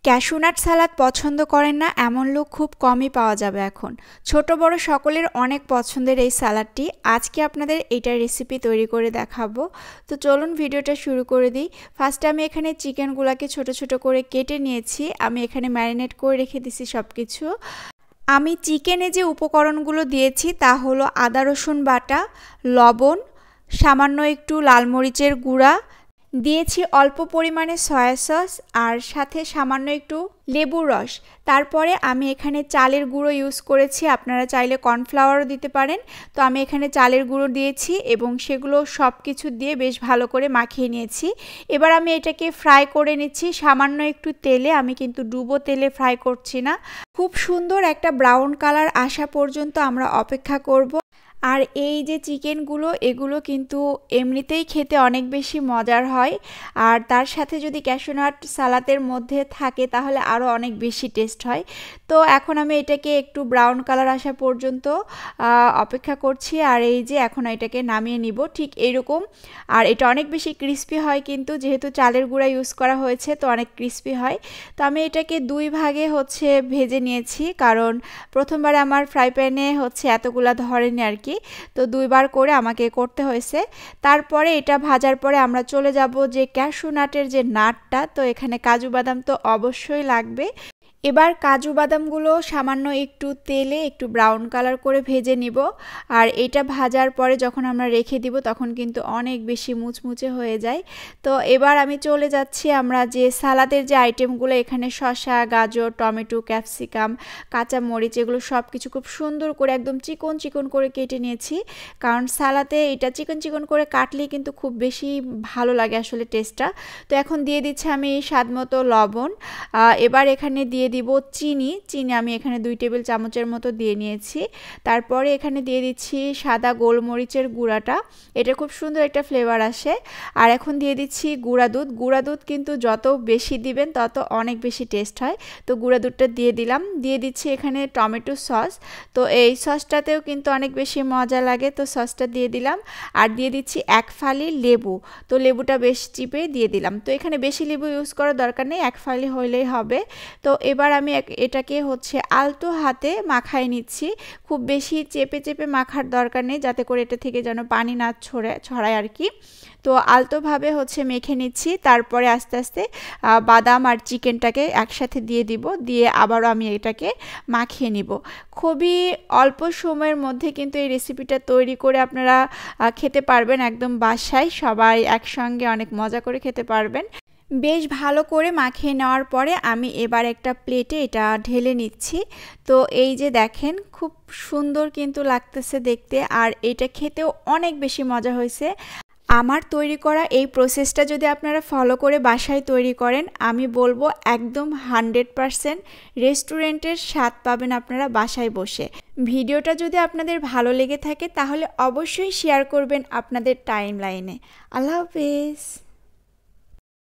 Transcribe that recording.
Cashew nut সালাদ পছন্দ করেন না এমন লোক খুব কমই পাওয়া যাবে এখন। ছোট বড় সকলের অনেক পছন্দের এই সালাদটি আজকে আপনাদের এইটার রেসিপি তৈরি করে দেখাবো। তো চলুন ভিডিওটা শুরু করে দিই। ফার্স্টে আমি এখানে চিকেনগুলোকে ছোট ছোট করে কেটে নিয়েছি। আমি এখানে ম্যারিনেট করে রেখে দিছি সব কিছু। আমি চিকেনে যে উপকরণগুলো দিয়েছি তা হলো আদা রসুন বাটা, লবণ, সামান্য একটু লাল মরিচের গুঁড়া, দিয়েছি অল্প পরিমাণে সয়া সস আর সাথে সামান্য একটু লেবুর রস। তারপরে আমি এখানে চালের গুঁড়ো ইউজ করেছি, আপনারা চাইলে কর্নফ্লাওয়ারও দিতে পারেন। তো আমি এখানে চালের গুঁড়ো দিয়েছি এবং সেগুলো সব কিছু দিয়ে বেশ ভালো করে মাখিয়ে নিয়েছি। এবার আমি এটাকে ফ্রাই করে নিচ্ছি সামান্য একটু তেলে। আমি কিন্তু ডুবো তেলে ফ্রাই করছি না। খুব সুন্দর একটা ব্রাউন কালার আসা পর্যন্ত আমরা অপেক্ষা করব। আর এই যে চিকেনগুলো এগুলো কিন্তু এমনিতেই খেতে অনেক বেশি মজার হয়, আর তার সাথে যদি ক্যাশু নাট সালাদের মধ্যে থাকে তাহলে আরও অনেক বেশি টেস্ট হয়। তো এখন আমি এটাকে একটু ব্রাউন কালার আসা পর্যন্ত অপেক্ষা করছি। আর এই যে এখন এটাকে নামিয়ে নিব ঠিক এইরকম। আর এটা অনেক বেশি ক্রিস্পি হয়, কিন্তু যেহেতু চালের গুঁড়া ইউজ করা হয়েছে তো অনেক ক্রিস্পি হয়। তো আমি এটাকে দুই ভাগে ভেজে নিয়েছি, কারণ প্রথমবারে আমার ফ্রাই প্যানে এতগুলা ধরেনি আর কি। তো দুইবার করে আমাকে করতে হয়েছে। তারপরে এটা ভাজার পরে আমরা চলে যাব যে ক্যাশু নাটের যে নাটটা, তো এখানে কাজু বাদাম তো অবশ্যই লাগবে। এবার কাজু বাদামগুলো সামান্য একটু তেলে একটু ব্রাউন কালার করে ভেজে নিব। আর এটা ভাজার পরে যখন আমরা রেখে দিব তখন কিন্তু অনেক বেশি মুচমুচে হয়ে যায়। তো এবার আমি চলে যাচ্ছি আমরা যে সালাদের যে আইটেমগুলো, এখানে শসা, গাজর, টমেটো, ক্যাপসিকাম, কাঁচা মরিচ, এগুলো সব কিছু খুব সুন্দর করে একদম চিকন চিকন করে কেটে নিয়েছি, কারণ সালাতে এটা চিকন চিকন করে কাটলেই কিন্তু খুব বেশি ভালো লাগে আসলে টেস্টটা। তো এখন দিয়ে দিচ্ছি আমি স্বাদ মতো লবণ। এবার এখানে দিয়ে দিব চিনি আমি এখানে 2 টেবিল চামচের মতো দিয়ে নিয়েছি। তারপরে এখানে দিয়ে দিচ্ছি সাদা গোলমরিচের গুঁড়াটা, এটা খুব সুন্দর একটা ফ্লেভার আসে। আর এখন দিয়ে দিচ্ছি গুঁড়া দুধ কিন্তু যত বেশি দিবেন তত অনেক বেশি টেস্ট হয়। তো গুঁড়া দুধটা দিয়ে দিলাম। দিয়ে দিচ্ছি এখানে টমেটো সস, তো এই সসটাতেও কিন্তু অনেক বেশি মজা লাগে, তো সসটা দিয়ে দিলাম। আর দিয়ে দিচ্ছি 1 ফালি লেবু, তো লেবুটা বেশ চিপে দিয়ে দিলাম। তো এখানে বেশি লেবু ইউজ করার দরকার নেই, 1 ফালি হইলেই হবে। তো এবার আমি এটাকে আলতো হাতে মাখায় নিচ্ছি। খুব বেশি চেপে চেপে মাখার দরকার নেই, যাতে করে এটা থেকে যেন পানি না ছড়ায় আর কি। তো আলতোভাবে মেখে নিচ্ছি। তারপরে আস্তে আস্তে বাদাম আর চিকেনটাকে একসাথে দিয়ে দিব, দিয়ে আবারও আমি এটাকে মাখিয়ে নিব। খুবই অল্প সময়ের মধ্যে কিন্তু এই রেসিপিটা তৈরি করে আপনারা খেতে পারবেন, একদম বাসায় সবাই একসঙ্গে অনেক মজা করে খেতে পারবেন। বেশ ভালো করে মাখিয়ে নেওয়ার পরে আমি এবার একটা প্লেটে এটা ঢেলে নিচ্ছি। তো এই যে দেখেন খুব সুন্দর কিন্তু লাগতেছে দেখতে, আর এটা খেতেও অনেক বেশি মজা হয়েছে। আমার তৈরি করা এই প্রসেসটা যদি আপনারা ফলো করে বাসায় তৈরি করেন, আমি বলবো একদম 100% রেস্টুরেন্টের স্বাদ পাবেন আপনারা বাসায় বসে। ভিডিওটা যদি আপনাদের ভালো লেগে থাকে তাহলে অবশ্যই শেয়ার করবেন আপনাদের টাইমলাইনে। আল্লাহ হাফেজ।